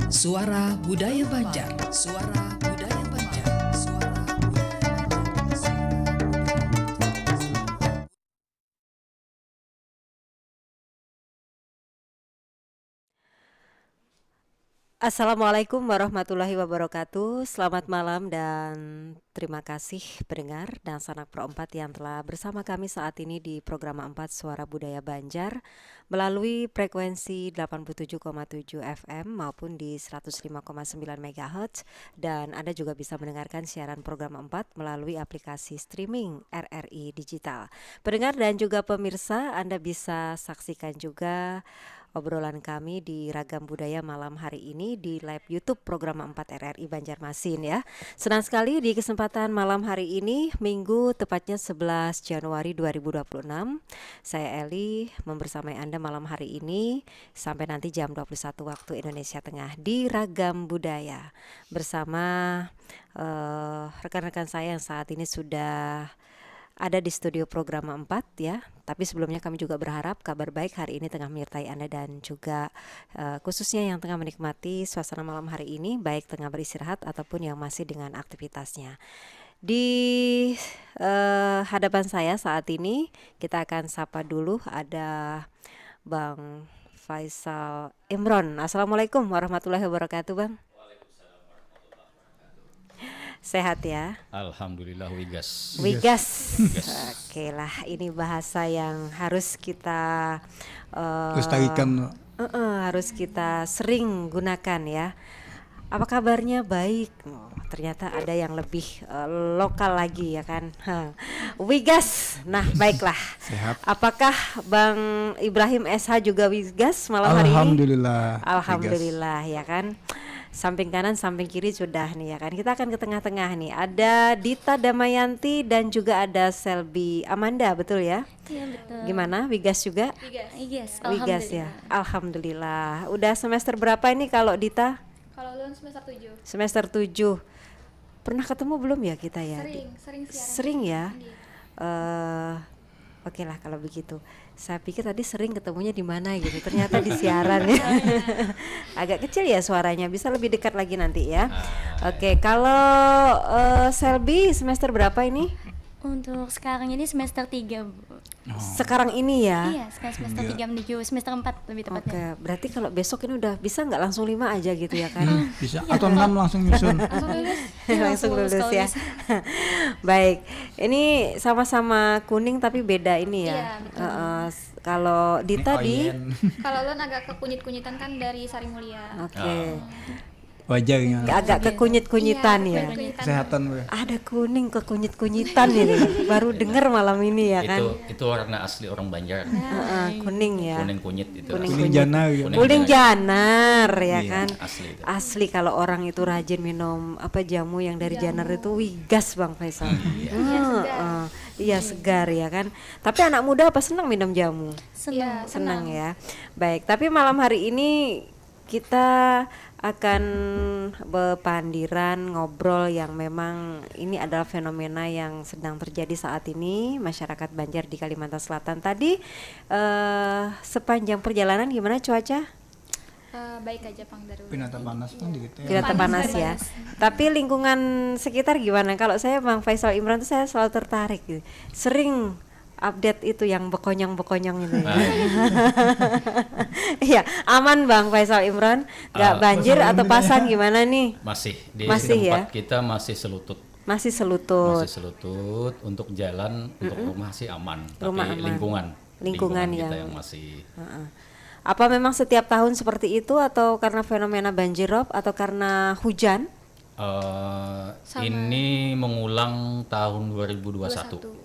Suara Budaya Banjar. Suara Budaya Banjar. Suara Budaya Banjar. Assalamualaikum warahmatullahi wabarakatuh. Selamat malam dan terima kasih pendengar dan sanak pro 4 yang telah bersama kami saat ini di program 4 Suara Budaya Banjar melalui frekuensi 87,7 FM maupun di 105,9 MHz, dan Anda juga bisa mendengarkan siaran program 4 melalui aplikasi streaming RRI Digital. Pendengar dan juga pemirsa, Anda bisa saksikan juga obrolan kami di Ragam Budaya malam hari ini di live YouTube program 4 RRI Banjarmasin ya. Senang sekali di kesempatan malam hari ini, Minggu tepatnya 11 Januari 2026. Saya Eli membersamai Anda malam hari ini sampai nanti jam 21 waktu Indonesia Tengah di Ragam Budaya bersama rekan-rekan saya yang saat ini sudah ada di studio program 4 ya. Tapi sebelumnya kami juga berharap kabar baik hari ini tengah menyertai Anda dan juga khususnya yang tengah menikmati suasana malam hari ini, baik tengah beristirahat ataupun yang masih dengan aktivitasnya. Di hadapan saya saat ini kita akan sapa dulu ada Bang Faisal Imron. Assalamualaikum warahmatullahi wabarakatuh, Bang. Sehat ya? Alhamdulillah wigas. Wigas. Oke lah, ini bahasa yang harus kita lestarikan. harus kita sering gunakan ya. Apa kabarnya? Baik. Ternyata ada yang lebih lokal lagi ya kan. Wigas. Nah, baiklah. Sehat. Apakah Bang Ibrahim SH juga wigas malam hari ini? Alhamdulillah. Alhamdulillah ya kan. Samping kanan, samping kiri sudah nih ya kan. Kita akan ke tengah-tengah nih. Ada Dita Damayanti dan juga ada Selby Amanda, betul ya? Iya betul. Gimana? Wigas juga? Wigas. Wigas ya. Alhamdulillah. Udah semester berapa ini kalau Dita? Kalau lu semester 7. Semester 7. Pernah ketemu belum ya kita ya? Sering siaran. Sering ya? Iya. Oke lah kalau begitu. Saya pikir tadi sering ketemunya di mana gitu. Ternyata di siaran ya. Agak kecil ya suaranya. Bisa lebih dekat lagi nanti ya. Oke, kalau Selby semester berapa ini? Untuk sekarang ini semester 3, Bu. Sekarang ini ya. Iya, sekarang semester 3 menuju semester 4 lebih tepatnya. Oke, berarti kalau besok ini udah bisa nggak langsung 5 aja gitu ya kan? Bisa atau 6 langsung nyusun. Langsung lulus. Langsung lulus kalau ya. bisa. Baik, ini sama-sama kuning tapi beda ini ya. Iya, betul. Kalau Dita di, Kalau lu agak kekunyit-kunyitan kan dari Sari Mulia. oke, Wajarnya. agak kekunyit-kunyitan Iya, ya. kekunyit-kunyitan. Kesehatan Bu. Ada kuning kekunyit-kunyitan ini. Baru dengar malam ini ya kan. Itu warna asli orang Banjar. Kuning ya. Kuning kunyit itu. Kuning Kuning janar ya. Kuning janar ya Iya, kan. asli itu. Asli kalau orang itu rajin minum jamu yang dari janar itu wigas Bang Faisal. Iya segar ya kan. Tapi anak muda apa senang minum jamu? Iya, Senang ya. Baik, tapi malam hari ini kita akan berpandiran ngobrol yang memang ini adalah fenomena yang sedang terjadi saat ini masyarakat Banjar di Kalimantan Selatan. Tadi sepanjang perjalanan gimana cuaca? Baik aja Pang dari Pinata panas pun dikit ya. Tidak panas ya. Tapi lingkungan sekitar gimana? Kalau saya Bang Faisal Imran tuh saya selalu tertarik gitu. Sering update itu yang bekonyong-bekonyong itu. Iya, aman Bang Faisal Imran? Nggak banjir atau pasang gimana nih? Masih di Masih tempat ya? kita masih selutut. Masih selutut. Masih selutut untuk jalan, untuk rumah sih aman. Rumah Tapi aman. Lingkungan kita yang- yang masih Apa memang setiap tahun seperti itu atau karena fenomena banjirop atau karena hujan? ini mengulang tahun 2021. 21.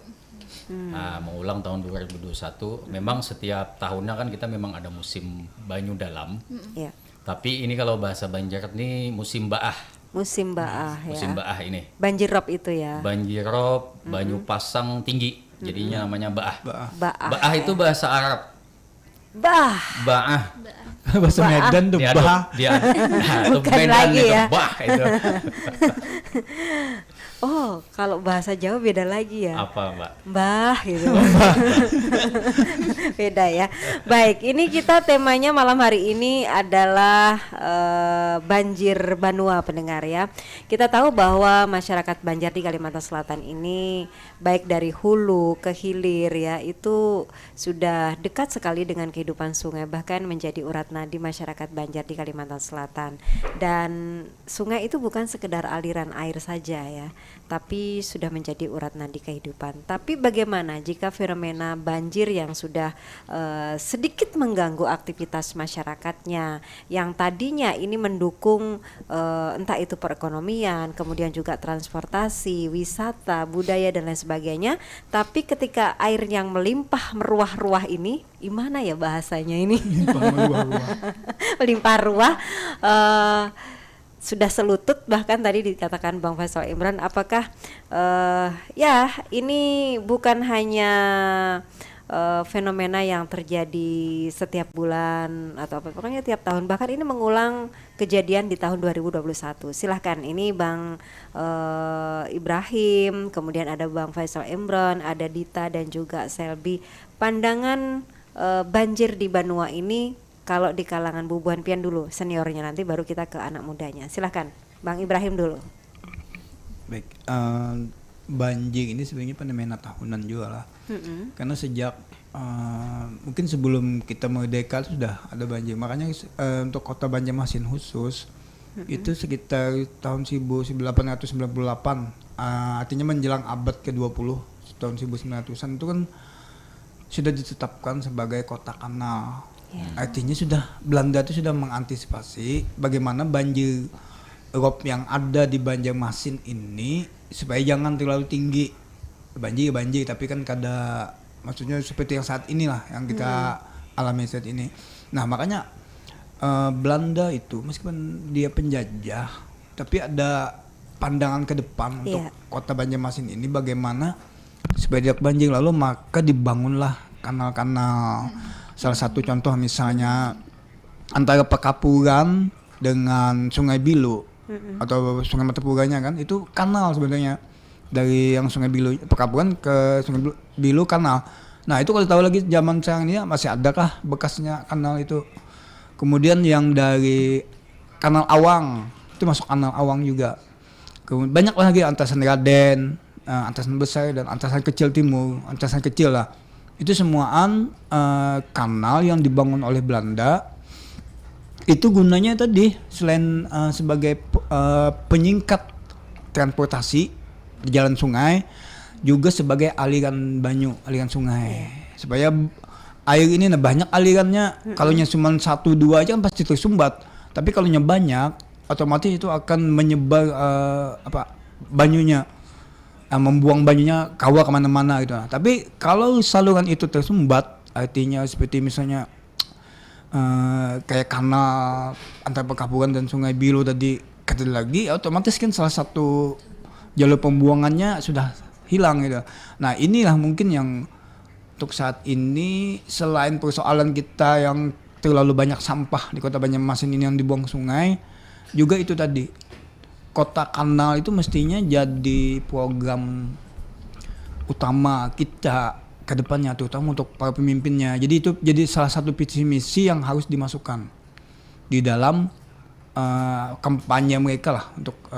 Nah, mengulang tahun 2021. Memang setiap tahunnya kan kita memang ada musim banyu dalam. Ya, Tapi ini kalau bahasa Banjar ini musim baah. musim baah ya. Musim baah ini. Banjirop itu ya. Banjirop, banyu pasang tinggi. Jadinya namanya baah. Baah. Baah itu bahasa Arab. Bah. Baah. Bahasa Medan tuh bah. Dia itu Bukan Medan lagi itu, ya. bah itu. Oh, kalau bahasa Jawa beda lagi ya. Apa Mbak? Mbah gitu. Beda ya. Baik, ini kita temanya malam hari ini adalah banjir Banua pendengar ya. Kita tahu bahwa masyarakat Banjar di Kalimantan Selatan ini baik dari hulu ke hilir ya, itu sudah dekat sekali dengan kehidupan sungai, bahkan menjadi urat nadi masyarakat Banjar di Kalimantan Selatan. Dan sungai itu bukan sekedar aliran air saja ya, tapi sudah menjadi urat nadi kehidupan. Tapi bagaimana jika fenomena banjir yang sudah sedikit mengganggu aktivitas masyarakatnya, yang tadinya ini mendukung entah itu perekonomian, kemudian juga transportasi, wisata, budaya dan lain sebagainya, tapi ketika air yang melimpah meruah-ruah ini, gimana ya bahasanya ini? Melimpah ruah, sudah selutut, bahkan tadi dikatakan Bang Faisal Imran, apakah ya ini bukan hanya fenomena yang terjadi setiap bulan atau apa, pokoknya tiap tahun, bahkan ini mengulang kejadian di tahun 2021. Silahkan, ini Bang Ibrahim, kemudian ada Bang Faisal Imran, ada Dita dan juga Selby. Pandangan banjir di Banua ini kalau di kalangan Bubuhan Pian dulu, seniornya, nanti baru kita ke anak mudanya. Silahkan Bang Ibrahim dulu. Baik, banjir ini sebenarnya fenomena tahunan juga lah. Karena sejak mungkin sebelum kita merdeka sudah ada banjir. Makanya untuk kota Banjarmasin khusus itu sekitar tahun 1898, artinya menjelang abad ke-20, tahun 1900-an itu kan sudah ditetapkan sebagai kota kanal. Artinya sudah Belanda itu sudah mengantisipasi bagaimana banjir rob yang ada di Banjarmasin ini supaya jangan terlalu tinggi. Banjir tapi kan maksudnya seperti yang saat inilah yang kita alami saat ini. Nah, makanya Belanda itu meskipun dia penjajah tapi ada pandangan ke depan untuk kota Banjarmasin ini, bagaimana supaya tidak banjir, lalu maka dibangunlah kanal-kanal. Salah satu contoh misalnya antara Pekapuran dengan Sungai Bilu atau Sungai Matepuranya kan, itu kanal sebenarnya. Dari yang Sungai Bilu Pekapuran ke Sungai Bilu kanal. Nah, itu kalau tahu lagi zaman sekarang ini masih adakah bekasnya kanal itu. Kemudian yang dari Kanal Awang itu masuk Kanal Awang juga. Kemudian banyak lagi Antasan Raden, Antasan Besar dan Antasan Kecil Timur, Antasan Kecil lah. Itu semuaan kanal yang dibangun oleh Belanda. Itu gunanya tadi selain sebagai penyingkat transportasi di jalan sungai, juga sebagai aliran sungai, supaya air ini banyak alirannya. Kalau cuma 1-2 aja kan pasti tersumbat, tapi kalau banyak otomatis itu akan menyebar banyunya, membuang banyunya kawa kemana-mana gitu. Tapi kalau saluran itu tersumbat, artinya seperti misalnya kayak kanal antara Pekapuran dan Sungai Bilu tadi kata lagi, otomatis kan salah satu jalur pembuangannya sudah hilang gitu. Nah, inilah mungkin yang untuk saat ini, selain persoalan kita yang terlalu banyak sampah di kota Banjarmasin ini yang dibuang sungai, juga itu tadi kota kanal itu mestinya jadi program utama kita ke depannya, terutama untuk para pemimpinnya. Jadi itu jadi salah satu visi misi yang harus dimasukkan di dalam kampanye mereka lah untuk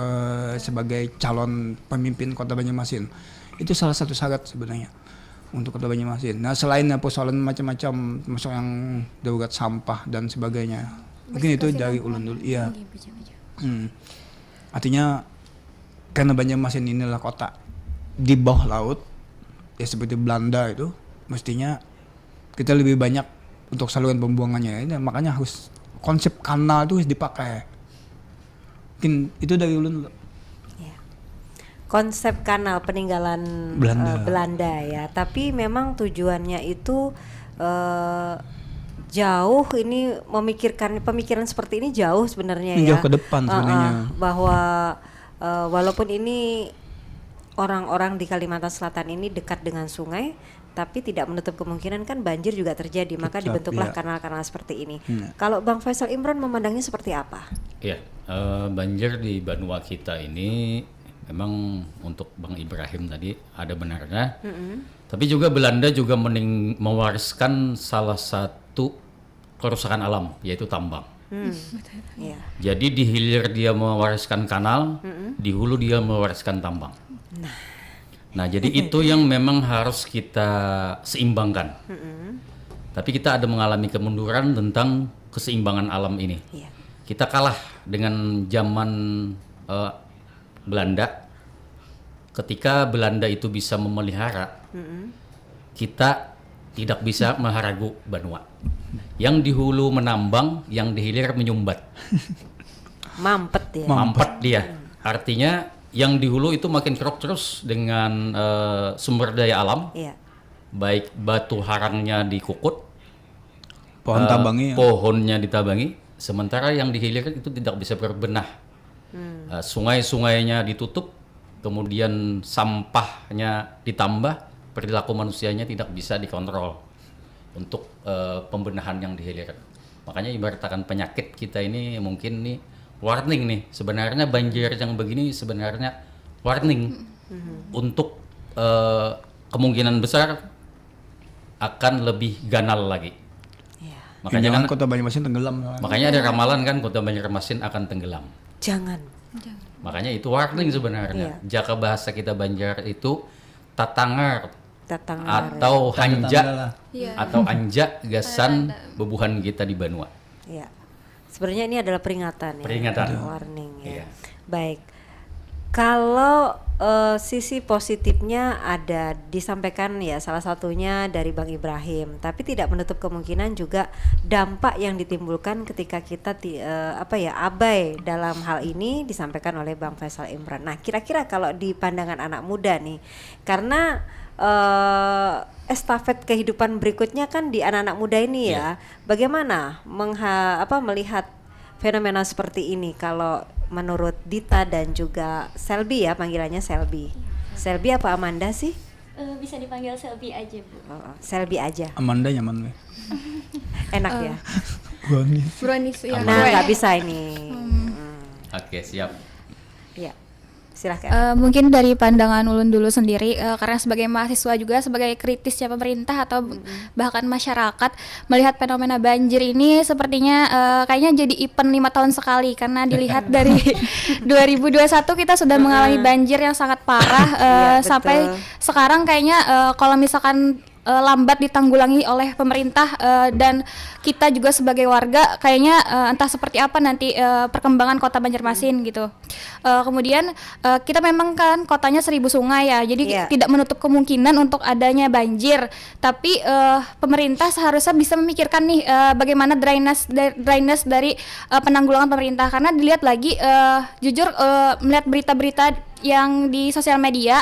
sebagai calon pemimpin kota Banjarmasin. Itu salah satu syarat sebenarnya untuk kota Banjarmasin. Nah, selain persoalan macam-macam, termasuk yang darurat sampah dan sebagainya, mungkin itu dari ulun dulu. Iya. Artinya karena Banjarmasin inilah kota di bawah laut, ya seperti Belanda itu, mestinya kita lebih banyak untuk saluran pembuangannya. Ini makanya harus konsep kanal itu harus dipakai. Mungkin itu dari ulun. Ya. Konsep kanal peninggalan Belanda ya, tapi memang tujuannya itu jauh, ini pemikiran seperti ini jauh sebenarnya ya. Jauh ke depan sebenarnya. Bahwa walaupun ini orang-orang di Kalimantan Selatan ini dekat dengan sungai, tapi tidak menutup kemungkinan kan banjir juga terjadi, maka dibentuklah kanal-kanal seperti ini. Kalau Bang Faisal Imran memandangnya seperti apa? Iya, banjir di Banua kita ini memang untuk Bang Ibrahim tadi ada benarnya. Tapi juga Belanda juga mewariskan salah satu kerusakan alam, yaitu tambang. Iya. Jadi di hilir dia mewariskan kanal, di hulu dia mewariskan tambang. Nah, jadi itu yang memang harus kita seimbangkan. Tapi kita ada mengalami kemunduran tentang keseimbangan alam ini. Iya. Kita kalah dengan zaman Belanda. Ketika Belanda itu bisa memelihara, kita tidak bisa meharagu Banua. Yang di hulu menambang, yang di hilir menyumbat. Mampet ya. Mampet dia. Artinya yang di hulu itu makin keruk terus dengan sumber daya alam. Iya. Baik batu harangnya dikukut, Pohon tambangnya. pohonnya ditabangi, sementara yang di hilir itu tidak bisa berbenah. Sungai-sungainya ditutup, kemudian sampahnya ditambah, perilaku manusianya tidak bisa dikontrol untuk pembenahan yang di hilir. Makanya ibaratkan penyakit kita ini mungkin nih warning nih, sebenarnya banjir yang begini sebenarnya warning untuk kemungkinan besar akan lebih ganal lagi. Makanya kan Kota Banjarmasin tenggelam. makanya ada ramalan kan Kota Banjarmasin akan tenggelam. Jangan. Makanya itu warning sebenarnya. Jaka bahasa kita Banjar itu tatangar Tatang atau hanja Iya. atau anja gasan bebuhan kita di Banua. ya. Sebenarnya ini adalah peringatan ya. Peringatan. Warning ya. Iya. Baik. Kalau sisi positifnya ada disampaikan ya, salah satunya dari Bang Ibrahim, tapi tidak menutup kemungkinan juga dampak yang ditimbulkan ketika kita abai dalam hal ini disampaikan oleh Bang Faisal Imran. Nah, kira-kira kalau di pandangan anak muda nih, karena estafet kehidupan berikutnya kan di anak-anak muda ini ya, bagaimana melihat fenomena seperti ini kalau menurut Dita dan juga Selby ya, panggilannya Selby. Selby apa Amanda sih? Bisa dipanggil Selby aja, Bu. Selby aja. Amanda nyaman weh. Enak ya. Brownies ya. Nah, nggak bisa ini. Oke, siap. Ya. Silahkan. Mungkin dari pandangan Ulun dulu sendiri, karena sebagai mahasiswa juga, sebagai kritisnya pemerintah atau bahkan masyarakat, melihat fenomena banjir ini sepertinya kayaknya jadi event 5 tahun sekali, karena dilihat dari 2021 kita sudah mengalami banjir yang sangat parah, Iya, sampai betul. sekarang kayaknya kalau misalkan lambat ditanggulangi oleh pemerintah dan kita juga sebagai warga kayaknya entah seperti apa nanti perkembangan kota Banjarmasin gitu. Kemudian kita memang kan kotanya 1000 sungai ya, jadi Iya. tidak menutup kemungkinan untuk adanya banjir. Tapi pemerintah seharusnya bisa memikirkan nih bagaimana drainase dari penanggulangan pemerintah, karena dilihat lagi jujur melihat berita-berita yang di sosial media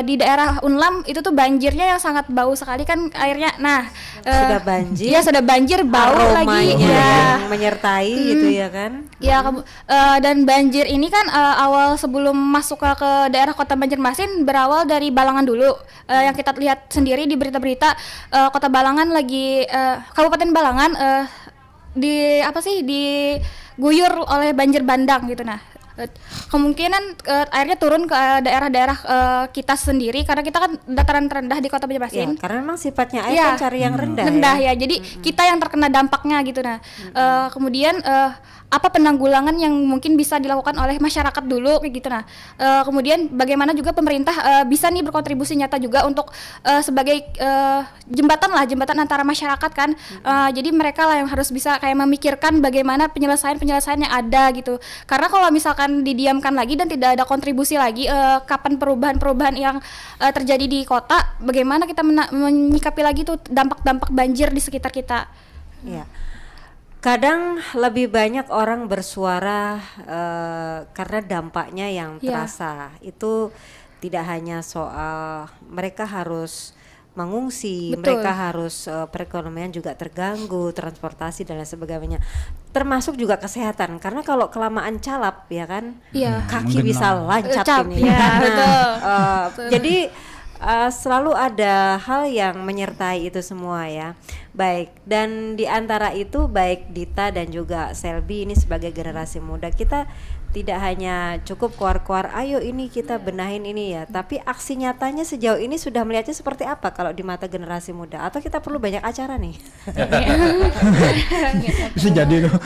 di daerah Unlam itu tuh banjirnya yang sangat bau sekali kan airnya. Nah, Sudah banjir. ya sudah banjir, bau lagi Aromanya ya. yang menyertai gitu ya kan. Ya, dan banjir ini kan awal sebelum masuk ke daerah kota Banjarmasin berawal dari Balangan dulu. Yang kita lihat sendiri di berita-berita kota Balangan lagi Kabupaten Balangan diguyur oleh banjir bandang gitu. Nah, kemungkinan airnya turun ke daerah-daerah kita sendiri karena kita kan dataran terendah di kota Ya, Banjarmasin. karena memang sifatnya air Iya. kan cari yang rendah. Rendah ya. ya, jadi kita yang terkena dampaknya gitu. Nah, kemudian apa penanggulangan yang mungkin bisa dilakukan oleh masyarakat dulu kayak gitu. Nah, kemudian bagaimana juga pemerintah bisa nih berkontribusi nyata juga untuk sebagai jembatan antara masyarakat kan. Jadi mereka lah yang harus bisa kayak memikirkan bagaimana penyelesaian yang ada gitu. Karena kalau misalkan didiamkan lagi dan tidak ada kontribusi lagi, kapan perubahan-perubahan yang terjadi di kota, bagaimana kita menyikapi lagi tuh dampak-dampak banjir di sekitar kita. Ya. Kadang lebih banyak orang bersuara karena dampaknya yang Ya. terasa. Itu tidak hanya soal mereka harus mengungsi, Betul. mereka harus perekonomian juga terganggu, transportasi dan lain sebagainya. Termasuk juga kesehatan, karena kalau kelamaan calap ya kan, Iya. kaki bisa lancat Cap, ini. ya, Nah, betul. jadi selalu ada hal yang menyertai itu semua ya. Baik, dan di antara itu baik Dita dan juga Selby ini sebagai generasi muda, kita tidak hanya cukup keluar-keluar, ayo ini kita benahin ini ya, tapi aksi nyatanya sejauh ini sudah melihatnya seperti apa kalau di mata generasi muda, atau kita perlu banyak acara nih? Bisa jadi tuh.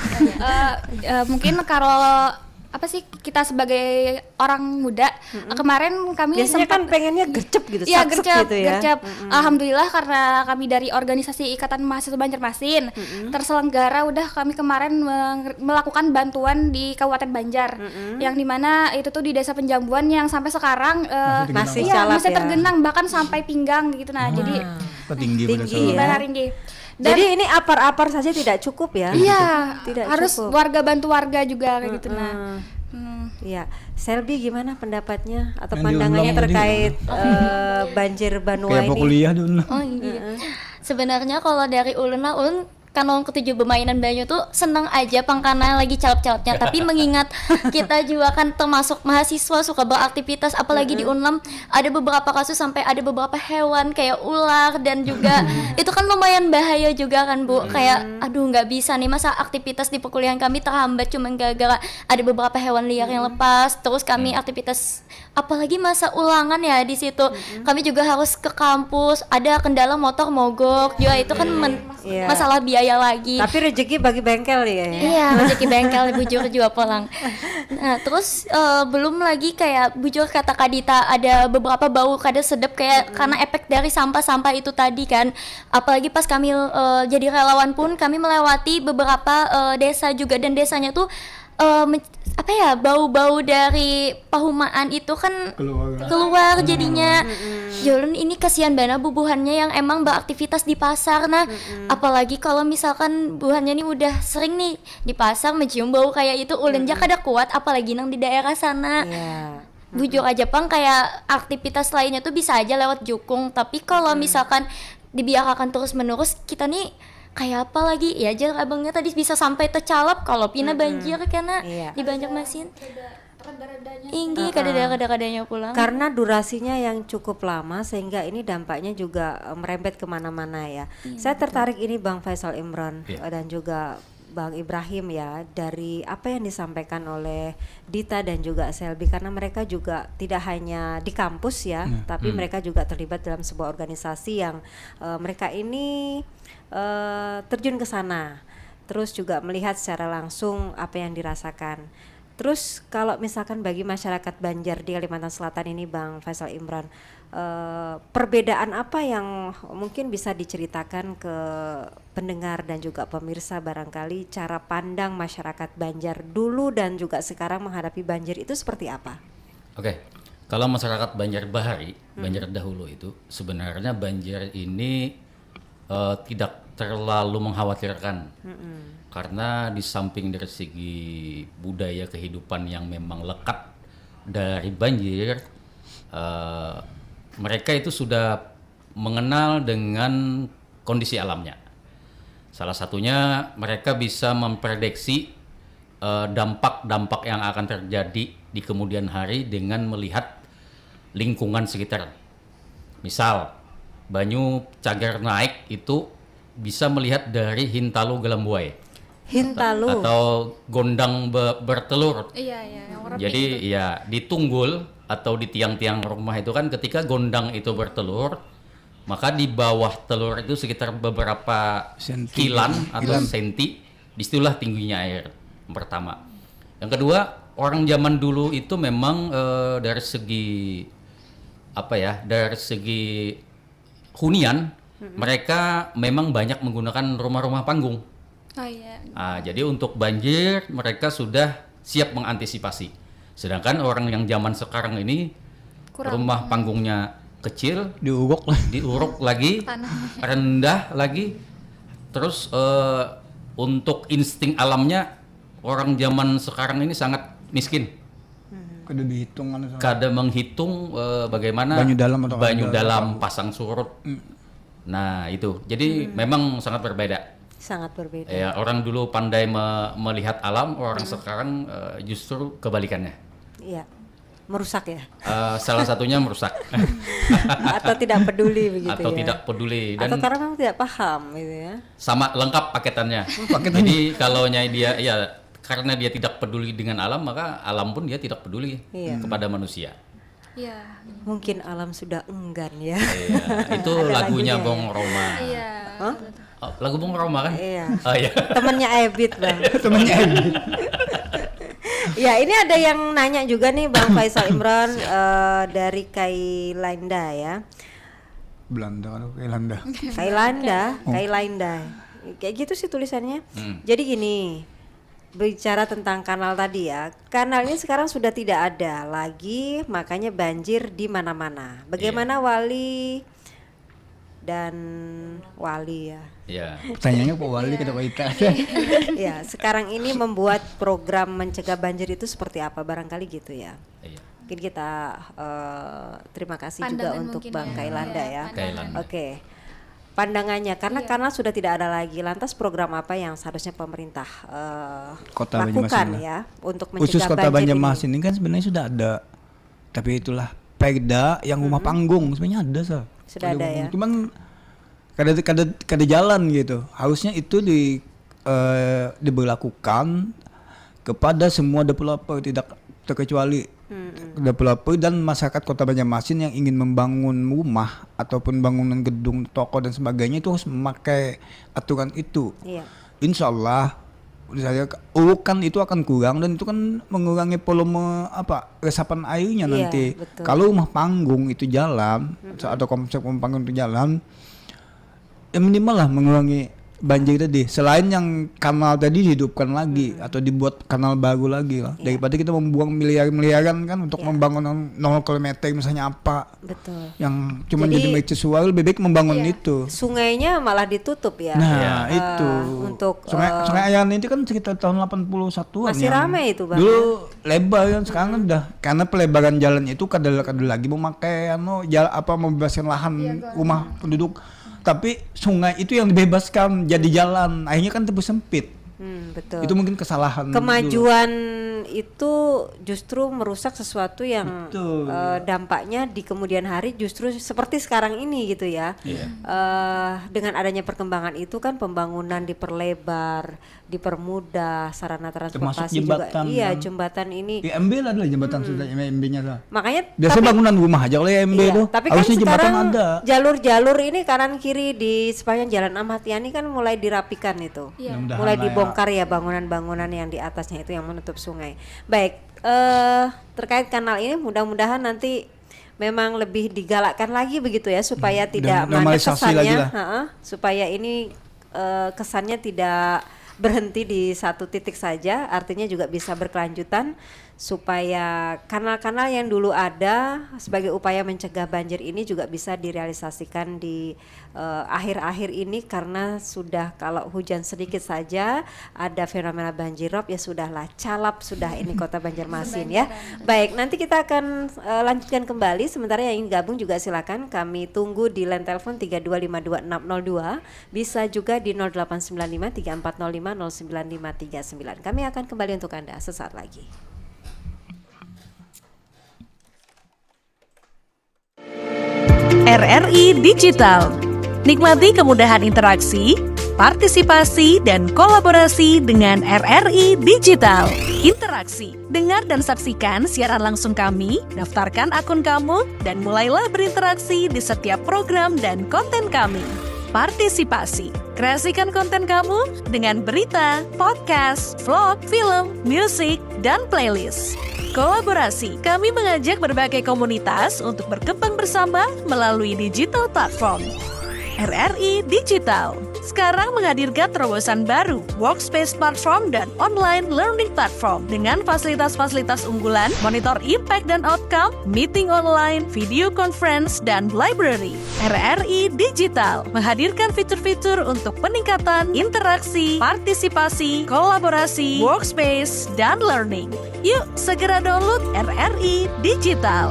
Mungkin kalau apa sih, kita sebagai orang muda, kemarin kami Biasanya kan sempat pengennya gercep gitu, Iya, saksek gercep, gitu ya. gercep. Alhamdulillah karena kami dari organisasi Ikatan Mahasiswa Banjarmasin terselenggara, udah kami kemarin melakukan bantuan di Kabupaten Banjar, yang dimana itu tuh di Desa Penjambuan yang sampai sekarang Masih iya, calap masih ya. tergenang bahkan sampai pinggang gitu. Nah, jadi Tinggi pada Tinggi saat. ya. benar tinggi. Dan Jadi ini apar-apar saja tidak cukup ya? iya, Tidak harus cukup. warga bantu warga juga kayak gitu. Nah, Iya, Selby gimana pendapatnya atau Yang pandangannya diulang tadi terkait banjir Banua Kayak mau ini? kuliah dulu. Oh iya. Sebenarnya kalau dari ulun lah, ulun kanon ketujuh Bemainan Banyu tuh seneng aja pangkana lagi calap-calapnya, tapi mengingat kita juga kan termasuk mahasiswa suka beraktivitas, apalagi di Unlam ada beberapa kasus sampai ada beberapa hewan kayak ular dan juga itu kan lumayan bahaya juga kan Bu, kayak aduh nggak bisa nih masa aktivitas di perkuliahan kami terhambat cuma gara-gara ada beberapa hewan liar yang lepas, terus kami aktivitas apalagi masa ulangan ya di situ kami juga harus ke kampus, ada kendala motor mogok juga, itu kan Iya. masalah biaya lagi. Tapi rezeki bagi bengkel ya. Iya, rezeki bengkel bujur juga pulang. Nah, terus belum lagi kayak bujur kata Kadita ada beberapa bau kada sedap kayak karena efek dari sampah-sampah itu tadi kan. Apalagi pas kami jadi relawan pun kami melewati beberapa desa juga, dan desanya tuh apa ya, bau-bau dari pahumaan itu kan keluar jadinya. Jalan ini kasihan banget bubuhannya yang emang beraktivitas di pasar. Nah, apalagi kalau misalkan bubuhannya ini udah sering nih di pasar mencium bau kayak itu, ulenja kada kuat apalagi nang di daerah sana. Iya. Bujur aja Pang, kayak aktivitas lainnya tuh bisa aja lewat jukung, tapi kalau misalkan dibiarkan terus menerus kita nih kayak apa lagi ya, aja abangnya tadi bisa sampai tercalap kalau pina banjir karena Iya. di Banjarmasin tinggi kadang-kadangnya pulang. Karena durasinya yang cukup lama sehingga ini dampaknya juga merembet kemana-mana ya. Saya tertarik ini Bang Faisal Imran dan juga Bang Ibrahim ya, dari apa yang disampaikan oleh Dita dan juga Selby, karena mereka juga tidak hanya di kampus ya, tapi mereka juga terlibat dalam sebuah organisasi yang mereka ini terjun ke sana, terus juga melihat secara langsung apa yang dirasakan. Terus kalau misalkan bagi masyarakat Banjar di Kalimantan Selatan ini Bang Faisal Imran, perbedaan apa yang mungkin bisa diceritakan ke pendengar dan juga pemirsa, barangkali cara pandang masyarakat Banjar dulu dan juga sekarang menghadapi banjir itu seperti apa? Oke, kalau masyarakat Banjar Bahari, Banjar dahulu itu sebenarnya banjir ini tidak terlalu mengkhawatirkan, karena di samping dari segi budaya kehidupan yang memang lekat dari banjir, mereka itu sudah mengenal dengan kondisi alamnya. Salah satunya mereka bisa memprediksi dampak-dampak yang akan terjadi di kemudian hari dengan melihat lingkungan sekitar. Misal banyu cagar naik itu bisa melihat dari Hintalu Galambuai Hintalu atau gondang bertelur. iya yang warna Jadi ya di tunggul atau di tiang-tiang rumah itu kan ketika gondang itu bertelur, maka di bawah telur itu sekitar beberapa Senti. kilan atau senti, disitulah tingginya air. Yang pertama. Yang kedua, orang zaman dulu itu memang dari segi apa ya, dari segi hunian, mereka memang banyak menggunakan rumah-rumah panggung. Oh iya. Jadi untuk banjir mereka sudah siap mengantisipasi. Sedangkan orang yang zaman sekarang ini rumah panggungnya kecil, diuruk lagi, rendah lagi. Terus untuk insting alamnya orang zaman sekarang ini sangat miskin. Kada dihitung kan. Kada menghitung bagaimana Banyu dalam atau banyu ada dalam pasang surut. Nah itu, jadi memang sangat berbeda. sangat berbeda. Ya, orang dulu pandai melihat alam, orang sekarang justru kebalikannya. Iya. merusak ya? Salah satunya merusak Atau tidak peduli begitu atau ya? tidak peduli Atau dan karena memang tidak paham gitu ya? sama lengkap paketannya. Jadi kalau dia ya karena dia tidak peduli dengan alam, maka alam pun dia tidak peduli Iya. kepada manusia. Iya. Mungkin alam sudah enggan ya. Iya, itu Ada lagunya lagunya ya? Bong Roma. Iya. Hah? Oh, lagu Bong Roma kan? Iya. Oh iya. Temennya Ebit Bang. Temennya Ebit. Ya ini ada yang nanya juga nih Bang Faisal Imran dari Kailanda ya. Belanda kan Kailanda. Kailanda. Kayak gitu sih tulisannya. Jadi gini, bicara tentang kanal tadi ya. Kanal ini sekarang sudah tidak ada lagi, makanya banjir di mana-mana. Bagaimana Wali dan Wali ya? Iya. Pertanyaannya Pak Wali ke kita. Ya, sekarang ini membuat program mencegah banjir itu seperti apa barangkali gitu ya. Iya. Mungkin kita terima kasih juga Pandangan untuk mungkin Bang ya. Kailanda Iya, ya. pandangan. Kailanda. Oke. Pandangannya karena sudah tidak ada lagi. Lantas program apa yang seharusnya pemerintah Kota lakukan Banjarmasin ya untuk Khusus mencegah Kota banjir Banjarmasin ini kan sebenarnya sudah ada. Tapi itulah Perda yang rumah panggung sebenarnya ada sah. Sudah ada ya. Cuman kada jalan gitu. Harusnya itu diberlakukan kepada semua developer tidak terkecuali developer dan masyarakat Kota Banjarmasin yang ingin membangun rumah ataupun bangunan gedung, toko dan sebagainya itu harus memakai aturan itu. Iya. Insya Allah saya urukan itu akan kurang dan itu kan mengurangi volume resapan airnya Iya, nanti. betul. Kalau rumah panggung itu jalan atau konsep rumah panggung itu jalan, ya minimal lah mengurangi banjir tadi. Selain yang kanal tadi dihidupkan lagi atau dibuat kanal baru lagi lah. Iya. Daripada kita membuang miliaran kan untuk membangun 0 km misalnya apa Betul. yang cuma Jadi- jadi mercusuar, lebih baik membangun itu. Sungainya malah ditutup ya. Nah, Eh, itu. untuk Sungai Ayan itu kan sekitar tahun 81-an. masih yang ramai itu Bang. Dulu lebar kan, sekarang kan udah karena pelebaran jalan itu kadang lagi memakai membebaskan lahan rumah penduduk. Tapi sungai itu yang dibebaskan jadi jalan, akhirnya kan tebus sempit. Betul. Itu mungkin kesalahan dulu. Kemajuan itu justru merusak sesuatu yang Betul. dampaknya di kemudian hari justru seperti sekarang ini gitu ya. Dengan adanya perkembangan itu kan pembangunan diperlebar, dipermudah, sarana transportasi juga. jembatan Iya, kan. jembatan ini. IMB lah adalah jembatan sudah IMB-nya lah. Makanya Biasanya bangunan rumah aja oleh IMB iya, itu. tapi kan Harusnya jembatan sekarang ada. jalur-jalur ini kanan kiri di sepanjang Jalan Ahmad Yani kan mulai dirapikan itu. Iya. Mudah-mudahan Mulai lah ya. dibongkar ya bangunan-bangunan yang di atasnya itu yang menutup sungai. Baik, terkait kanal ini mudah-mudahan nanti memang lebih digalakkan lagi begitu ya supaya tidak mandek normalisasi lagi kesannya, lah. supaya ini kesannya tidak berhenti di satu titik saja, artinya juga bisa berkelanjutan supaya kanal-kanal yang dulu ada sebagai upaya mencegah banjir ini juga bisa direalisasikan di akhir-akhir ini karena sudah kalau hujan sedikit saja ada fenomena banjirop ya sudahlah calap sudah ini Kota Banjarmasin ya. Baik, nanti kita akan lanjutkan kembali sementara yang ingin gabung juga silakan kami tunggu di line telepon 3252602 bisa juga di 0895 3405 0959. Kami akan kembali untuk Anda sesaat lagi. RRI Digital. Nikmati kemudahan interaksi, partisipasi, dan kolaborasi dengan RRI Digital. Interaksi, dengar dan saksikan siaran langsung kami, daftarkan akun kamu, dan mulailah berinteraksi di setiap program dan konten kami. Partisipasi, kreasikan konten kamu dengan berita, podcast, vlog, film, musik, dan playlist. Kolaborasi, kami mengajak berbagai komunitas untuk berkembang bersama melalui digital platform. RRI Digital sekarang menghadirkan terobosan baru, workspace platform dan online learning platform dengan fasilitas-fasilitas unggulan, monitor impact dan outcome, meeting online, video conference, dan library. RRI Digital menghadirkan fitur-fitur untuk peningkatan interaksi, partisipasi, kolaborasi, workspace, dan learning. Yuk segera download RRI Digital.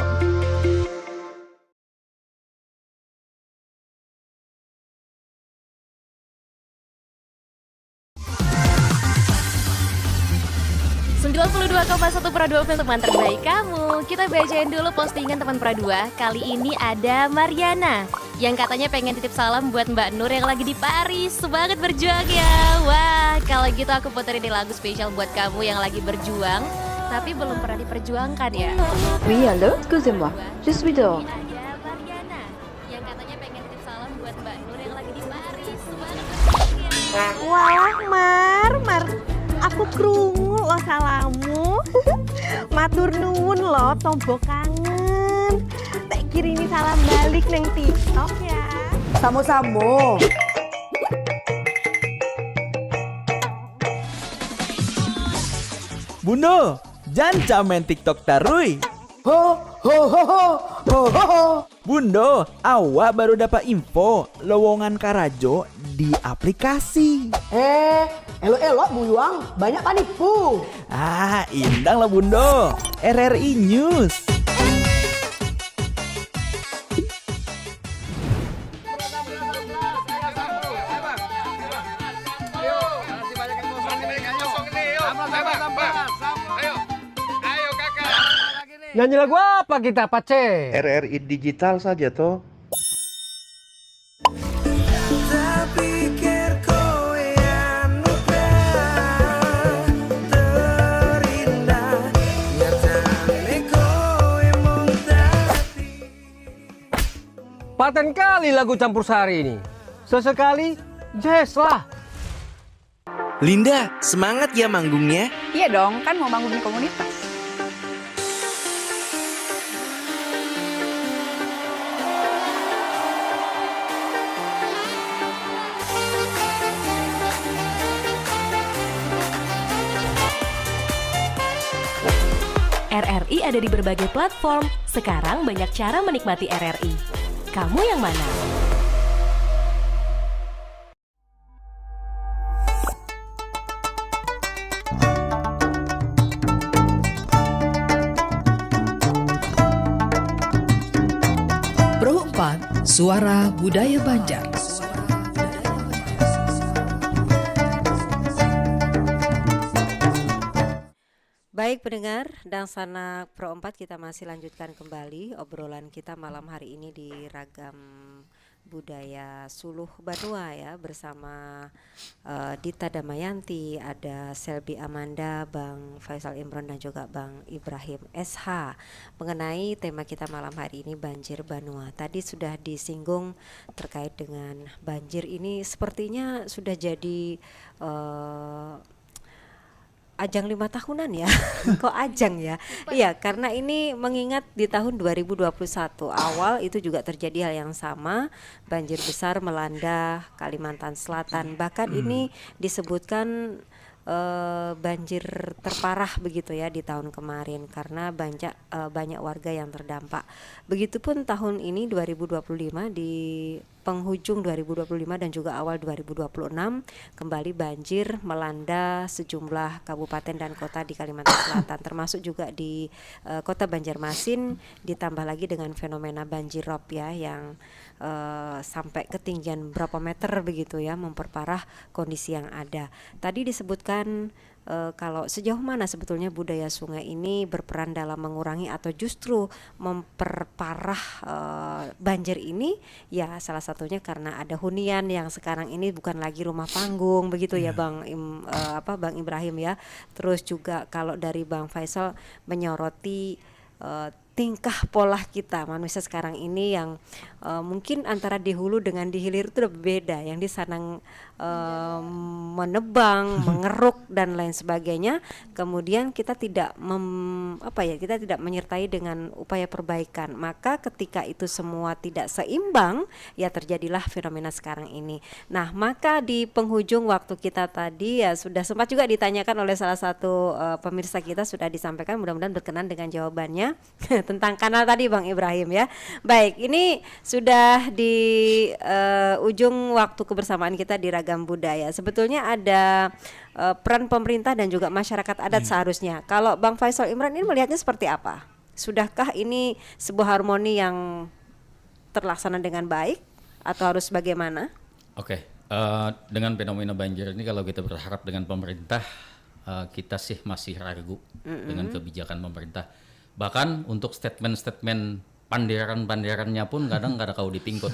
22,1 Pro 2 FM teman terbaik kamu. Kita bacain dulu postingan teman Pro 2. Kali ini ada Mariana yang katanya pengen titip salam buat Mbak Nur yang lagi di Paris. Semangat berjuang ya. Wah, kalau gitu aku puterin di lagu spesial buat kamu yang lagi berjuang tapi belum pernah diperjuangkan ya. Oui, allô, excusez-moi, je suis dehors. Ada Mariana yang katanya pengen titip salam buat Mbak Nur yang lagi di Paris. Semangat berjuang ya. Wah, Mar, aku krungu lo salamu. Matur nuwun lo, tombo kangen. Tak kirimi salam balik neng TikTok ya. Samo-samo. Bundo, jangan main TikTok tarui. Ho, ho, ho, ho, ho, ho, ho. Bundo, awak baru dapat info lowongan Karajo di aplikasi. Elok-elok buyuang, banyak panipu. Indang lah Bundo. RRI News. Nyanyi lagu apa kita, Pace? RRI Digital saja toh. Paten kali lagu campur sari ini. Sesekali, jazz lah. Linda, semangat ya manggungnya. Iya dong, kan mau bangun komunitas. RRI ada di berbagai platform. Sekarang banyak cara menikmati RRI. Kamu yang mana? Pro 4 Suara Budaya Banjar. Baik pendengar dan sanak Pro 4, kita masih lanjutkan kembali obrolan kita malam hari ini di Ragam Budaya Suluh Banua ya, bersama Dita Damayanti, ada Selby Amanda, Bang Faisal Imron dan juga Bang Ibrahim SH mengenai tema kita malam hari ini, banjir Banua. Tadi sudah disinggung terkait dengan banjir ini, sepertinya sudah jadi ajang 5 tahunan ya. Kok ajang ya? Iya, karena ini mengingat di tahun 2021 awal itu juga terjadi hal yang sama, banjir besar melanda Kalimantan Selatan. Bahkan ini disebutkan banjir terparah begitu ya di tahun kemarin, karena banyak warga yang terdampak. Begitupun tahun ini 2025, di penghujung 2025 dan juga awal 2026 kembali banjir melanda sejumlah kabupaten dan kota di Kalimantan Selatan, termasuk juga di kota Banjarmasin, ditambah lagi dengan fenomena banjirop ya, yang sampai ketinggian berapa meter begitu ya, memperparah kondisi yang ada. Tadi disebutkan kalau sejauh mana sebetulnya budaya sungai ini berperan dalam mengurangi atau justru memperparah banjir ini, ya salah satunya karena ada hunian yang sekarang ini bukan lagi rumah panggung begitu ya Bang Bang Ibrahim ya. Terus juga kalau dari Bang Faisal menyoroti tingkah pola kita manusia sekarang ini yang mungkin antara di hulu dengan di hilir itu udah berbeda. Yang di sana menebang, mengeruk dan lain sebagainya. Kemudian kita tidak kita tidak menyertai dengan upaya perbaikan. Maka ketika itu semua tidak seimbang, ya terjadilah fenomena sekarang ini. Nah, maka di penghujung waktu kita tadi ya sudah sempat juga ditanyakan oleh salah satu pemirsa kita, sudah disampaikan, mudah-mudahan berkenan dengan jawabannya tentang kanal tadi Bang Ibrahim ya. Baik, ini sudah di ujung waktu kebersamaan kita di Ragam Budaya. Sebetulnya ada peran pemerintah dan juga masyarakat adat seharusnya. Kalau Bang Faisal Imran ini melihatnya seperti apa? Sudahkah ini sebuah harmoni yang terlaksana dengan baik atau harus bagaimana? Oke, dengan fenomena banjir ini kalau kita berharap dengan pemerintah kita sih masih ragu dengan kebijakan pemerintah. Bahkan untuk statement-statement panderan-panderannya pun kadang kada kau dipingkut.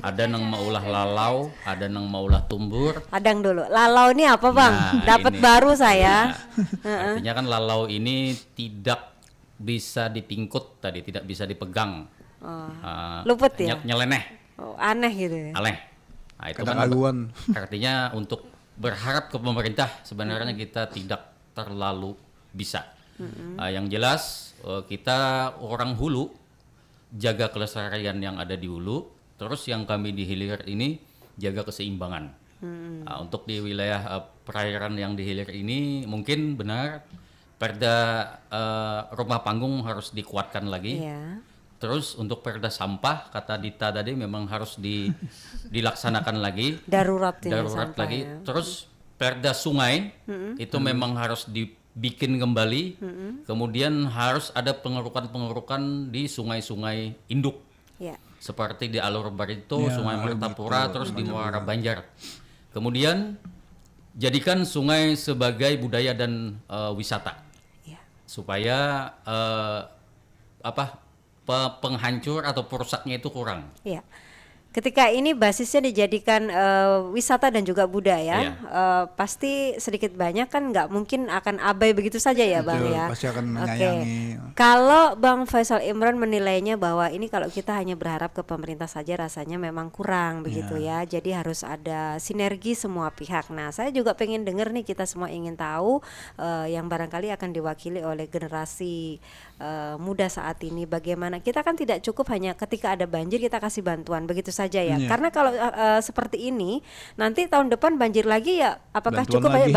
Ada nang maulah lalau, ada nang maulah tumbur. Adang dulu, lalau ini apa bang? Nah, Dapat ini. baru saya. Artinya kan lalau ini tidak bisa dipingkut tadi, tidak bisa dipegang. Luput ya? Nyeleneh. Oh, aneh gitu ya. Aneh. Nah, itu kan artinya untuk berharap ke pemerintah sebenarnya kita tidak terlalu bisa. Yang jelas kita orang hulu jaga kelestarian yang ada di hulu, terus yang kami di hilir ini jaga keseimbangan. Untuk di wilayah perairan yang di hilir ini mungkin benar perda rumah panggung harus dikuatkan lagi. Terus untuk perda sampah kata Dita tadi memang harus dilaksanakan lagi. Darurat lagi. Ya. Terus perda sungai itu memang harus dibikin kembali. Kemudian harus ada pengerukan di sungai-sungai induk. Seperti di Alur Barito, Sungai Martapura, terus di Muara Banjar. Kemudian jadikan sungai sebagai budaya dan wisata. Supaya penghancur atau perusaknya itu kurang. Iya. Ketika ini basisnya dijadikan wisata dan juga budaya, pasti sedikit banyak kan nggak mungkin akan abai begitu saja ya Bang ya. Pasti akan menyayangi. Kalau Bang Faisal Imran menilainya bahwa ini kalau kita hanya berharap ke pemerintah saja rasanya memang kurang begitu ya. Jadi harus ada sinergi semua pihak. Nah saya juga pengen dengar nih, kita semua ingin tahu yang barangkali akan diwakili oleh generasi muda saat ini, bagaimana kita kan tidak cukup hanya ketika ada banjir kita kasih bantuan begitu saja ya. Karena kalau seperti ini nanti tahun depan banjir lagi ya, apakah bantuan cukup lagi.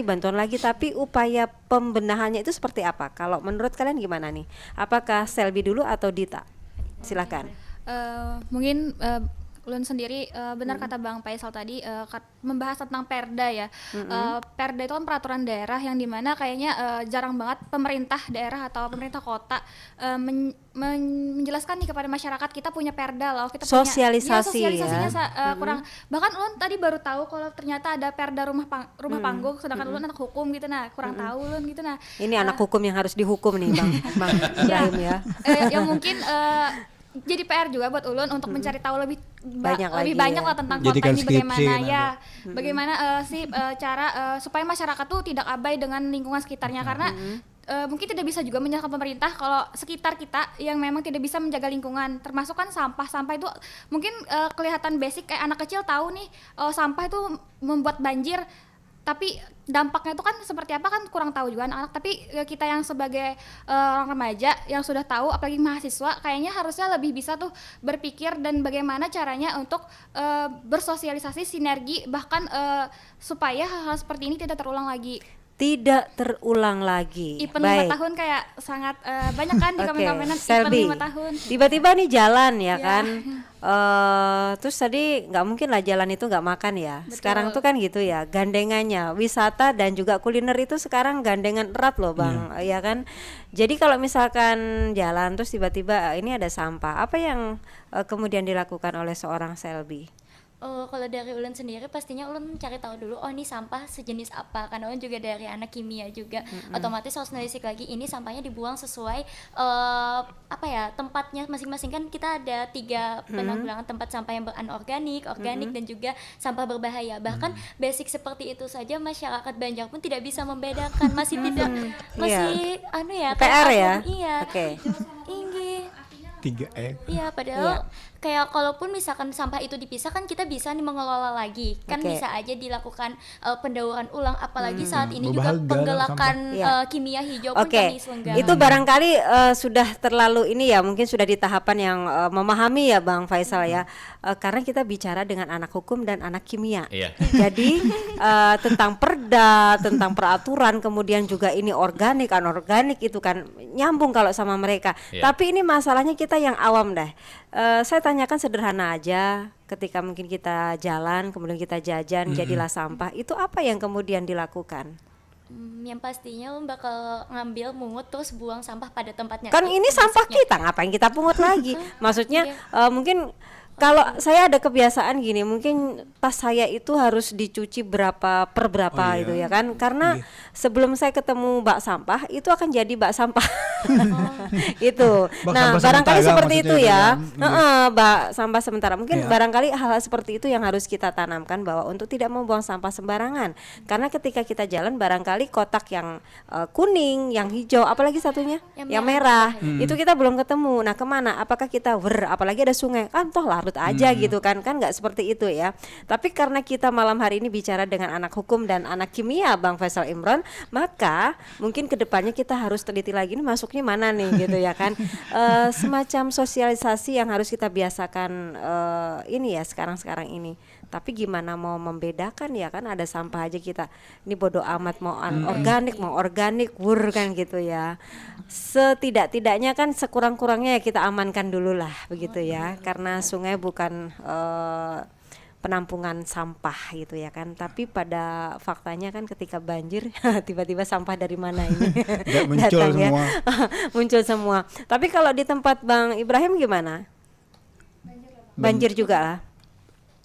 bantuan lagi tapi upaya pembenahannya itu seperti apa? Kalau menurut kalian gimana nih? Apakah Selby dulu atau Dita? Silakan. Mungkin ulun sendiri benar kata Bang Faisal tadi membahas tentang perda ya. Perda itu kan peraturan daerah yang dimana kayaknya jarang banget pemerintah daerah atau pemerintah kota menjelaskan nih kepada masyarakat kita punya perda loh, kita sosialisasinya kurang. Bahkan ulun tadi baru tahu kalau ternyata ada perda rumah panggung, sedangkan ulun anak hukum gitu, kurang tahu ulun gitu. Ini anak hukum yang harus dihukum nih Bang Ibrahim ya. Yang mungkin jadi PR juga buat ulun untuk mencari tahu lebih banyak lah tentang kota ini, bagaimana bagaimana sih cara supaya masyarakat tuh tidak abai dengan lingkungan sekitarnya, karena mungkin tidak bisa juga menyalahkan pemerintah kalau sekitar kita yang memang tidak bisa menjaga lingkungan, termasuk kan sampah itu mungkin kelihatan basic, kayak anak kecil tahu nih sampah itu membuat banjir, tapi dampaknya itu kan seperti apa kan kurang tahu juga anak-anak. Tapi kita yang sebagai orang remaja yang sudah tahu, apalagi mahasiswa, kayaknya harusnya lebih bisa tuh berpikir dan bagaimana caranya untuk bersosialisasi, sinergi, bahkan supaya hal-hal seperti ini tidak terulang lagi. Event 5 tahun kayak sangat banyak kan di komen-komenan event 5 tahun. Tiba-tiba nih jalan ya kan. Terus tadi nggak mungkin lah jalan itu nggak makan ya. Betul. Sekarang tuh kan gitu ya, gandengannya wisata dan juga kuliner itu sekarang gandengan erat loh Bang, ya kan. Jadi kalau misalkan jalan terus tiba-tiba ini ada sampah, apa yang kemudian dilakukan oleh seorang Selby? Kalau dari ulun sendiri pastinya ulun cari tahu dulu, ini sampah sejenis apa, karena ulun juga dari anak kimia juga. Otomatis harus nelisik lagi ini sampahnya dibuang sesuai tempatnya masing-masing. Kan kita ada 3 penanggulangan tempat sampah yang anorganik, organik dan juga sampah berbahaya. Bahkan basic seperti itu saja masyarakat Banjar pun tidak bisa membedakan, masih tidak PR ya. Iya. Tinggi 3M. Iya, padahal kayak kalaupun misalkan sampah itu dipisah kan kita bisa nih mengelola lagi. Kan bisa aja dilakukan pendauran ulang, apalagi saat ini juga penggelakan kimia hijau pun kami selenggarakan. Itu barangkali sudah terlalu ini ya, mungkin sudah di tahapan yang memahami ya Bang Faisal ya. Karena kita bicara dengan anak hukum dan anak kimia. Jadi tentang perda, tentang peraturan, kemudian juga ini organik, anorganik itu kan nyambung kalau sama mereka. Tapi ini masalahnya kita yang awam deh. Saya tanyakan sederhana aja, ketika mungkin kita jalan kemudian kita jajan jadilah sampah, itu apa yang kemudian dilakukan? Yang pastinya bakal ngambil, mungut, terus buang sampah pada tempatnya. Kan ini sampah kita, ngapain kita pungut lagi? Maksudnya mungkin Kalau saya ada kebiasaan gini, mungkin tas saya itu harus dicuci berapa per berapa itu ya kan, karena sebelum saya ketemu bak sampah itu akan jadi bak sampah. Itu. Bak Nah, sampah barangkali sementara seperti itu maksudnya ya. itu kan? Bak sampah sementara. Mungkin Iya. barangkali hal-hal seperti itu yang harus kita tanamkan, bahwa untuk tidak membuang sampah sembarangan. Karena ketika kita jalan barangkali kotak yang kuning, yang hijau, apalagi satunya yang merah, itu kita belum ketemu. Nah, kemana? Apakah kita apalagi ada sungai, kan toh larut aja gitu kan nggak seperti itu ya. Tapi karena kita malam hari ini bicara dengan anak hukum dan anak kimia Bang Faisal Imron, maka mungkin kedepannya kita harus teliti lagi ini masuknya mana nih gitu ya kan. Semacam sosialisasi yang harus kita biasakan ini ya sekarang ini. Tapi gimana mau membedakan ya kan, ada sampah aja kita ini bodo amat mau organik mau organik kan gitu ya. Setidak-tidaknya kan sekurang-kurangnya ya kita amankan dulu lah begitu ya, karena sungai bukan penampungan sampah gitu ya kan. Tapi pada faktanya kan ketika banjir tiba-tiba sampah dari mana ini muncul datang semua. ya. Muncul semua. Tapi kalau di tempat Bang Ibrahim gimana? Banjir juga lah.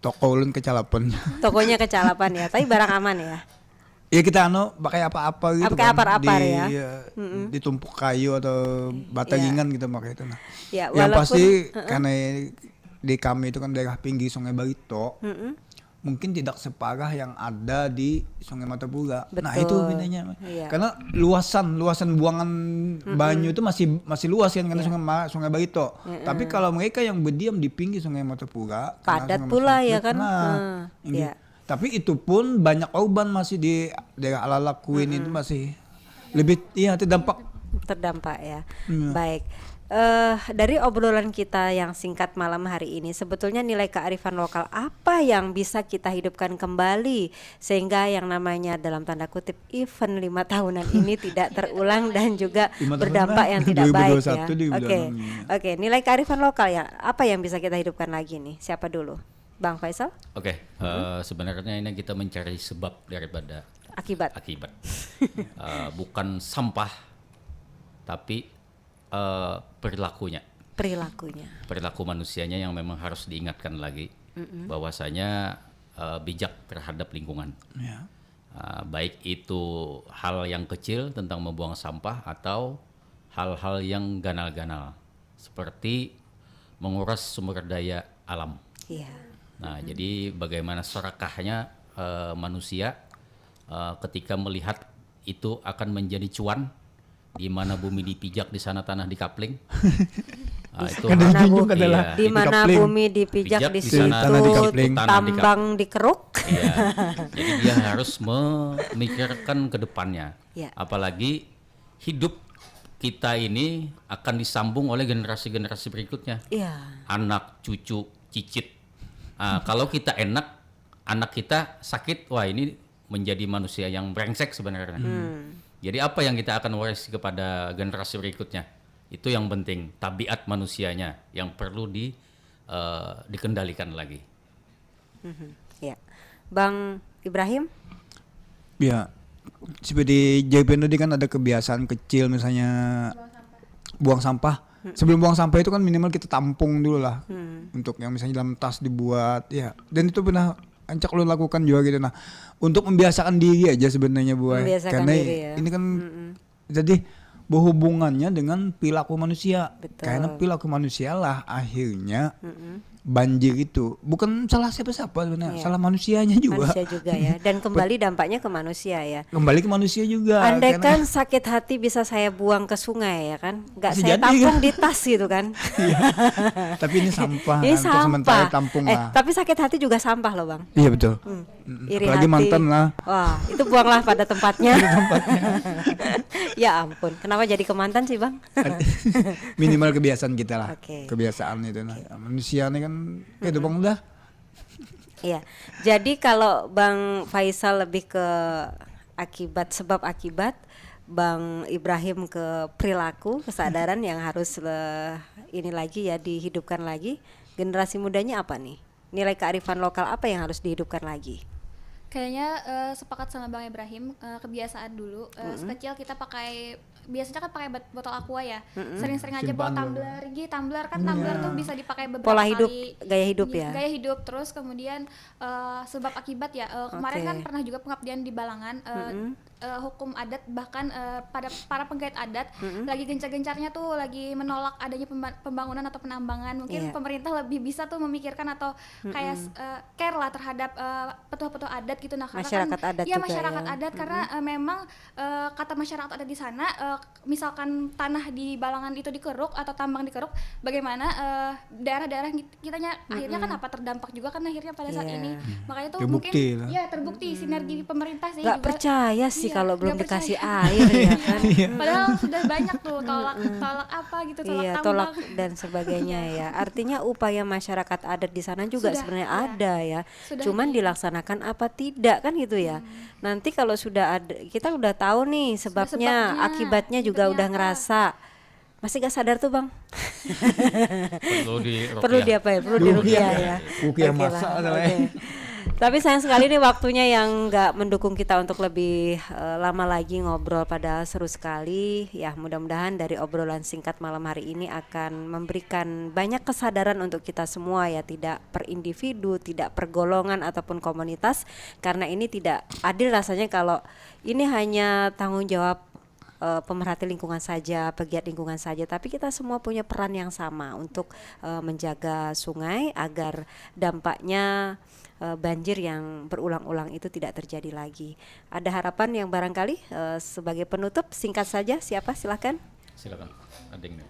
Toko ulun kecalapan. Tokonya kecalapan ya, tapi barang aman ya. Ya kita pakai apa-apa gitu Pakai kan. apar-apar ya. Ditumpuk kayu atau bata gingan gitu pakai itu. Nah. Ya, Yang walaupun, pasti karena di kami itu kan daerah pinggir Sungai Barito. Mungkin tidak separah yang ada di Sungai Martapura. Nah, itu bedanya. Iya. Karena luasan buangan banyu itu masih luas kan karena Sungai Barito. Tapi kalau mereka yang berdiam di pinggir Sungai Martapura, padat pula ya kan. Iya. Tapi itu pun banyak korban masih di daerah Alalak Kuin itu masih lebih terdampak ya. Baik. Dari obrolan kita yang singkat malam hari ini, sebetulnya nilai kearifan lokal apa yang bisa kita hidupkan kembali sehingga yang namanya dalam tanda kutip event 5 tahunan ini tidak terulang dan juga berdampak yang tidak baik ya. Oke, nilai kearifan lokal ya, apa yang bisa kita hidupkan lagi nih? Siapa dulu? Bang Faisal? Sebenarnya ini kita mencari sebab daripada akibat. Bukan sampah, tapi perilaku manusianya yang memang harus diingatkan lagi, bahwasanya bijak terhadap lingkungan. Baik itu hal yang kecil tentang membuang sampah atau hal-hal yang ganal-ganal seperti menguras sumber daya alam. Nah, jadi bagaimana serakahnya manusia ketika melihat itu akan menjadi cuan, di mana bumi dipijak di sana tanah dikapling. Itu di mana bumi dipijak di situ tambang dikeruk. Jadi dia harus memikirkan ke depannya. Apalagi hidup kita ini akan disambung oleh generasi-generasi berikutnya. Anak, cucu, cicit. Kalau kita enak, anak kita sakit, wah ini menjadi manusia yang brengsek sebenarnya. Jadi apa yang kita akan warisi kepada generasi berikutnya? Itu yang penting, tabiat manusianya yang perlu dikendalikan lagi. Ya, Bang Ibrahim? Ya, seperti JPN tadi kan ada kebiasaan kecil misalnya buang sampah. Sebelum buang sampah itu kan minimal kita tampung dulu lah, untuk yang misalnya dalam tas dibuat, ya. Dan itu pernah Ancak lo lakukan juga gitu. Nah, untuk membiasakan diri aja sebenarnya Bu. Karena ini kan jadi berhubungannya dengan perilaku manusia. Karena perilaku manusia lah akhirnya banjir itu bukan salah siapa-siapa sebenarnya, salah manusianya juga. Manusia juga ya, dan kembali dampaknya ke manusia ya. Kembali ke manusia juga. Andai kan sakit hati bisa saya buang ke sungai ya kan, nggak saya tampung di tas gitu kan. Tapi ini sampah. Ini kan, sampah. Sementara tampung lah. Tapi sakit hati juga sampah loh Bang. Iya betul. Iri apalagi hati. mantan lah. Wah, itu buanglah pada tempatnya. Ya ampun, kenapa jadi ke mantan sih Bang? Minimal kebiasaan kita lah. Kebiasaan itu. Nah, manusia ini kan itu Bang udah. Iya. Jadi kalau Bang Faisal lebih ke sebab akibat, Bang Ibrahim ke perilaku, kesadaran yang harus ini lagi ya dihidupkan lagi. Generasi mudanya apa nih? Nilai kearifan lokal apa yang harus dihidupkan lagi? Kayaknya sepakat sama Bang Ibrahim, kebiasaan dulu. Sekecil kita pakai biasanya kan pakai botol aqua ya. Sering-sering aja bawa tumbler kan tumbler tuh bisa dipakai beberapa Pola hidup, kali. gaya hidup ya. Gaya hidup. Terus kemudian sebab akibat ya. Kemarin kan pernah juga pengabdian di Balangan. Hukum adat bahkan pada para penggait adat lagi gencar-gencarnya tuh lagi menolak adanya pembangunan atau penambangan. Mungkin pemerintah lebih bisa tuh memikirkan atau kayak care lah terhadap petua-petua adat gitu. Nah, masyarakat kan, adat ya juga masyarakat ya. adat karena memang kata masyarakat adat di sana misalkan tanah di Balangan itu dikeruk atau tambang dikeruk, bagaimana daerah-daerah kitanya akhirnya kan apa terdampak juga kan akhirnya pada saat ini. Makanya tuh Terbukti mungkin ya terbukti sinergi pemerintah sih Gak juga. percaya sih kalau belum nggak dikasih percaya. air ya kan. Padahal sudah banyak tuh tolak apa gitu, tolak Iya, tambang. tolak dan sebagainya ya. Artinya upaya masyarakat adat di sana juga Sudah, sebenarnya iya. ada ya. Sudah Cuman dilaksanakan apa tidak kan gitu ya. Nanti kalau sudah ada, kita udah tahu nih sebabnya, akibatnya juga udah ngerasa. Masih gak sadar tuh Bang? Perlu diapain? Perlu diruqyah ya. Ruqyah Oke lah, masak oke. Tapi sayang sekali nih waktunya yang nggak mendukung kita untuk lebih lama lagi ngobrol, padahal seru sekali. Ya mudah-mudahan dari obrolan singkat malam hari ini akan memberikan banyak kesadaran untuk kita semua ya, tidak per individu, tidak per golongan ataupun komunitas, karena ini tidak adil rasanya kalau ini hanya tanggung jawab pemerhati lingkungan saja, pegiat lingkungan saja, tapi kita semua punya peran yang sama untuk menjaga sungai agar dampaknya banjir yang berulang-ulang itu tidak terjadi lagi. Ada harapan yang barangkali sebagai penutup singkat saja, siapa silakan? Silakan, Ading.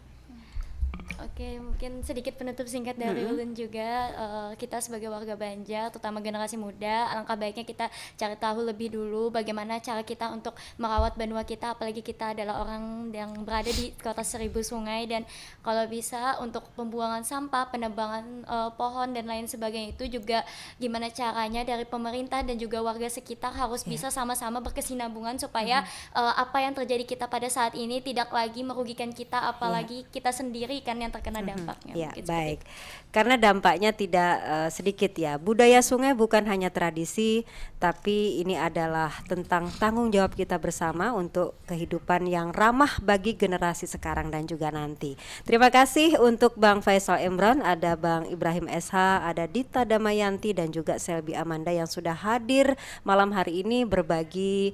Oke, mungkin sedikit penutup singkat dari Ulun juga. Kita sebagai warga Banjar, terutama generasi muda, alangkah baiknya kita cari tahu lebih dulu bagaimana cara kita untuk merawat benua kita, apalagi kita adalah orang yang berada di kota 1000 sungai, dan kalau bisa untuk pembuangan sampah, penebangan pohon dan lain sebagainya itu juga gimana caranya dari pemerintah dan juga warga sekitar harus bisa sama-sama berkesinambungan supaya apa yang terjadi kita pada saat ini tidak lagi merugikan kita, apalagi kita sendiri kan yang terkena dampaknya. Ya, baik. Karena dampaknya tidak sedikit ya. Budaya sungai bukan hanya tradisi, tapi ini adalah tentang tanggung jawab kita bersama untuk kehidupan yang ramah bagi generasi sekarang dan juga nanti. Terima kasih untuk Bang Faisal Imran, ada Bang Ibrahim SH, ada Dita Damayanti dan juga Selby Amanda yang sudah hadir malam hari ini berbagi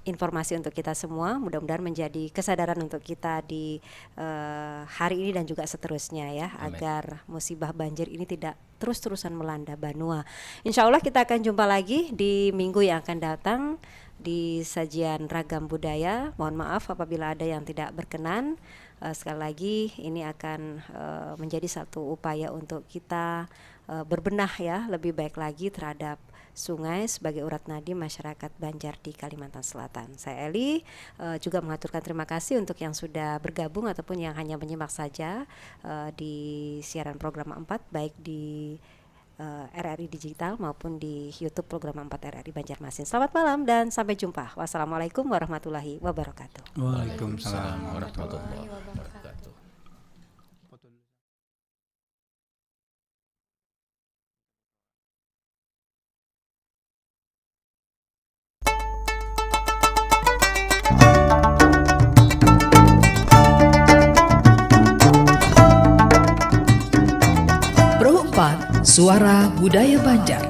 informasi untuk kita semua. Mudah-mudahan menjadi kesadaran untuk kita di hari ini dan juga seterusnya ya. Amin. Agar musibah banjir ini tidak terus-terusan melanda Banua. Insya Allah kita akan jumpa lagi di minggu yang akan datang di sajian ragam budaya. Mohon maaf apabila ada yang tidak berkenan. Sekali lagi ini akan menjadi satu upaya untuk kita berbenah ya, lebih baik lagi terhadap sungai sebagai urat nadi masyarakat Banjar di Kalimantan Selatan. Saya Eli juga mengaturkan terima kasih untuk yang sudah bergabung ataupun yang hanya menyimak saja di siaran program 4 baik di RRI Digital maupun di YouTube program 4 RRI Banjarmasin. Selamat malam dan sampai jumpa. Wassalamualaikum warahmatullahi wabarakatuh. Waalaikumsalam warahmatullahi wabarakatuh. Pro 4 Suara Budaya Banjar.